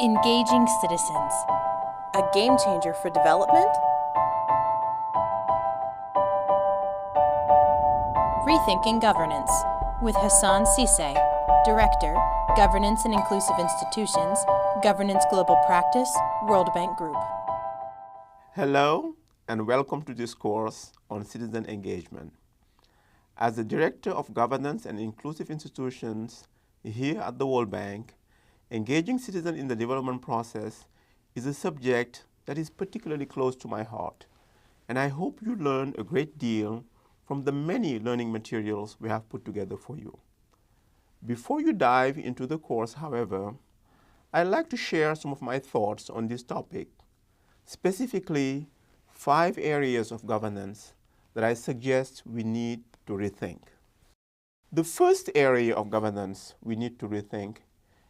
Engaging citizens. A game changer for development? Rethinking Governance with Hassane Cisse, Director, Governance and Inclusive Institutions, Governance Global Practice, World Bank Group. Hello, and welcome to this course on citizen engagement. As the Director of Governance and Inclusive Institutions here at the World Bank, engaging citizens in the development process is a subject that is particularly close to my heart, and I hope you learn a great deal from the many learning materials we have put together for you. Before you dive into the course, however, I'd like to share some of my thoughts on this topic, specifically 5 areas of governance that I suggest we need to rethink. The first area of governance we need to rethink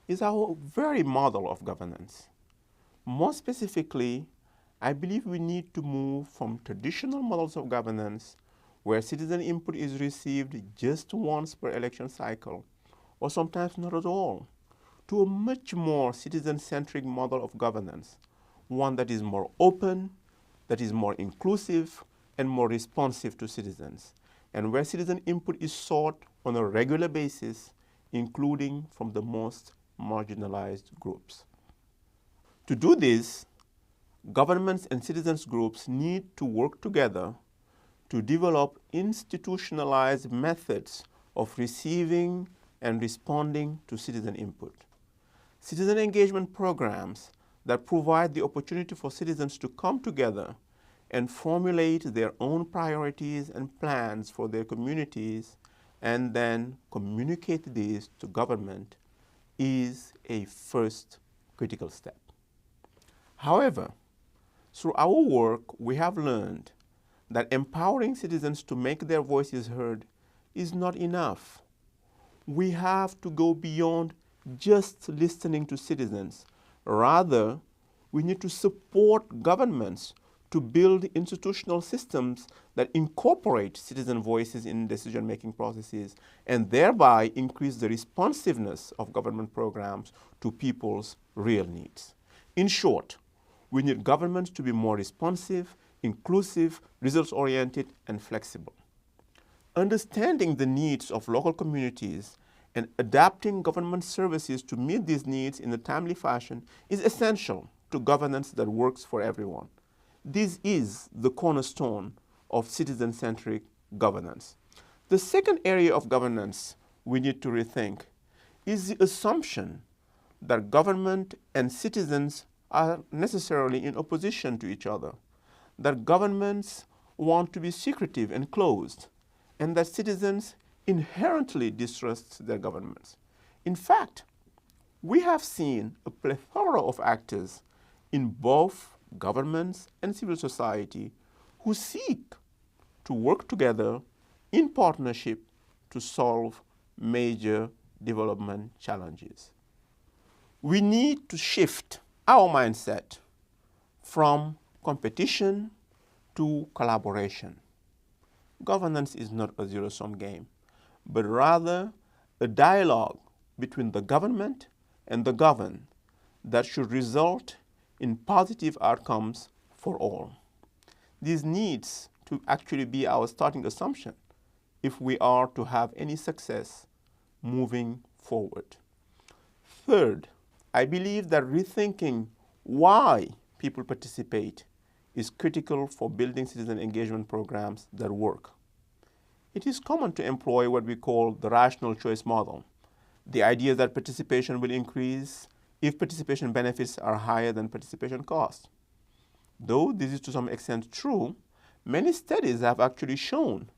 is our very model of governance. More specifically, I believe we need to move from traditional models of governance where citizen input is received just once per election cycle, or sometimes not at all, to a much more citizen-centric model of governance, one that is more open, that is more inclusive, and more responsive to citizens, and where citizen input is sought on a regular basis, including from the most marginalized groups. To do this, governments and citizens groups need to work together to develop institutionalized methods of receiving and responding to citizen input. Citizen engagement programs that provide the opportunity for citizens to come together and formulate their own priorities and plans for their communities and then communicate these to government is a first critical step. However, through our work, we have learned that empowering citizens to make their voices heard is not enough. We have to go beyond just listening to citizens. Rather, we need to support governments to build institutional systems that incorporate citizen voices in decision-making processes and thereby increase the responsiveness of government programs to people's real needs. In short, we need governments to be more responsive, inclusive, results-oriented, and flexible. Understanding the needs of local communities and adapting government services to meet these needs in a timely fashion is essential to governance that works for everyone. This is the cornerstone of citizen-centric governance. The second area of governance we need to rethink is the assumption that government and citizens are necessarily in opposition to each other, that governments want to be secretive and closed, and that citizens inherently distrust their governments. In fact, we have seen a plethora of actors in both governments and civil society who seek to work together in partnership to solve major development challenges. We need to shift our mindset from competition to collaboration. Governance is not a zero-sum game, but rather a dialogue between the government and the governed that should result in positive outcomes for all. This needs to actually be our starting assumption if we are to have any success moving forward. Third, I believe that rethinking why people participate is critical for building citizen engagement programs that work. It is common to employ what we call the rational choice model, the idea that participation will increase if participation benefits are higher than participation costs. Though this is to some extent true, many studies have actually shown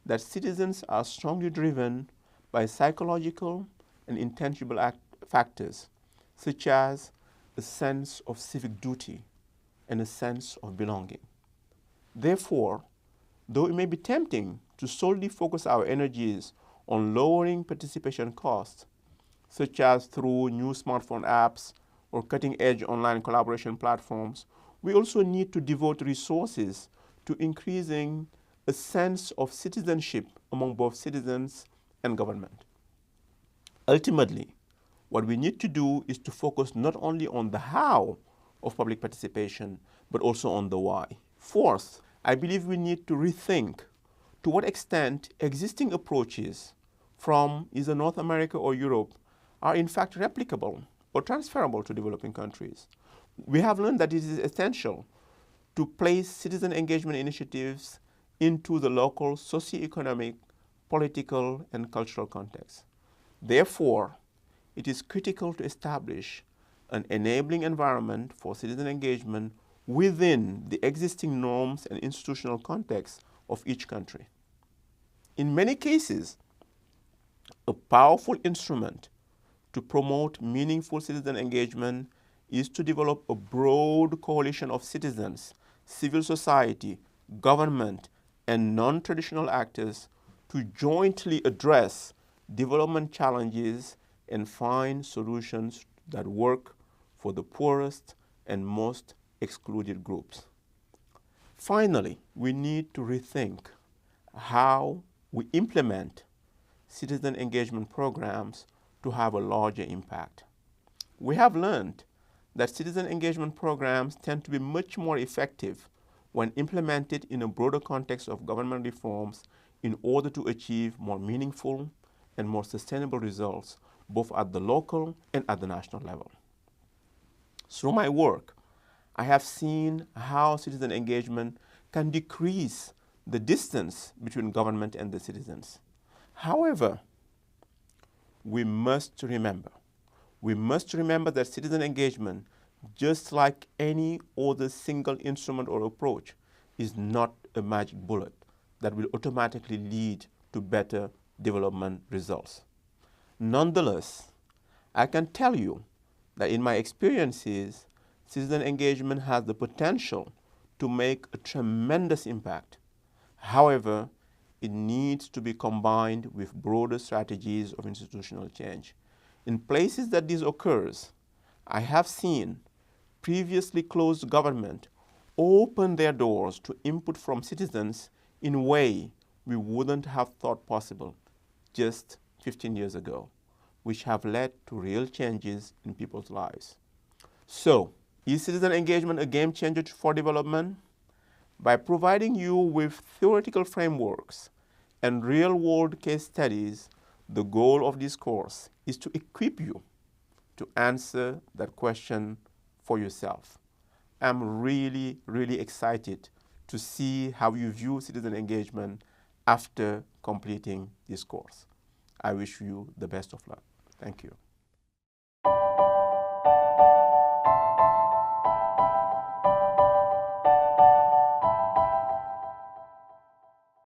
that citizens are strongly driven by psychological and intangible factors, such as a sense of civic duty and a sense of belonging. Therefore, though it may be tempting to solely focus our energies on lowering participation costs, such as through new smartphone apps or cutting-edge online collaboration platforms, we also need to devote resources to increasing a sense of citizenship among both citizens and government. Ultimately, What we need to do is to focus not only on the how of public participation, but also on the why. Fourth, I believe we need to rethink to what extent existing approaches from either North America or Europe are in fact replicable or transferable to developing countries. We have learned that it is essential to place citizen engagement initiatives into the local socioeconomic, political, and cultural context. Therefore, it is critical to establish an enabling environment for citizen engagement within the existing norms and institutional context of each country. In many cases, a powerful instrument to promote meaningful citizen engagement is to develop a broad coalition of citizens, civil society, government, and non-traditional actors to jointly address development challenges and find solutions that work for the poorest and most excluded groups. Finally, we need to rethink how we implement citizen engagement programs to have a larger impact. We have learned that citizen engagement programs tend to be much more effective when implemented in a broader context of government reforms in order to achieve more meaningful and more sustainable results both at the local and at the national level. Through my work, I have seen how citizen engagement can decrease the distance between government and the citizens. However, we must remember that citizen engagement, just like any other single instrument or approach, is not a magic bullet that will automatically lead to better development results. Nonetheless, I can tell you that in my experiences, citizen engagement has the potential to make a tremendous impact. However, it needs to be combined with broader strategies of institutional change. In places that this occurs, I have seen previously closed government open their doors to input from citizens in a way we wouldn't have thought possible just 15 years ago, which have led to real changes in people's lives. So, is citizen engagement a game changer for development? By providing you with theoretical frameworks and real-world case studies, the goal of this course is to equip you to answer that question for yourself. I'm really, really excited to see how you view citizen engagement after completing this course. I wish you the best of luck. Thank you.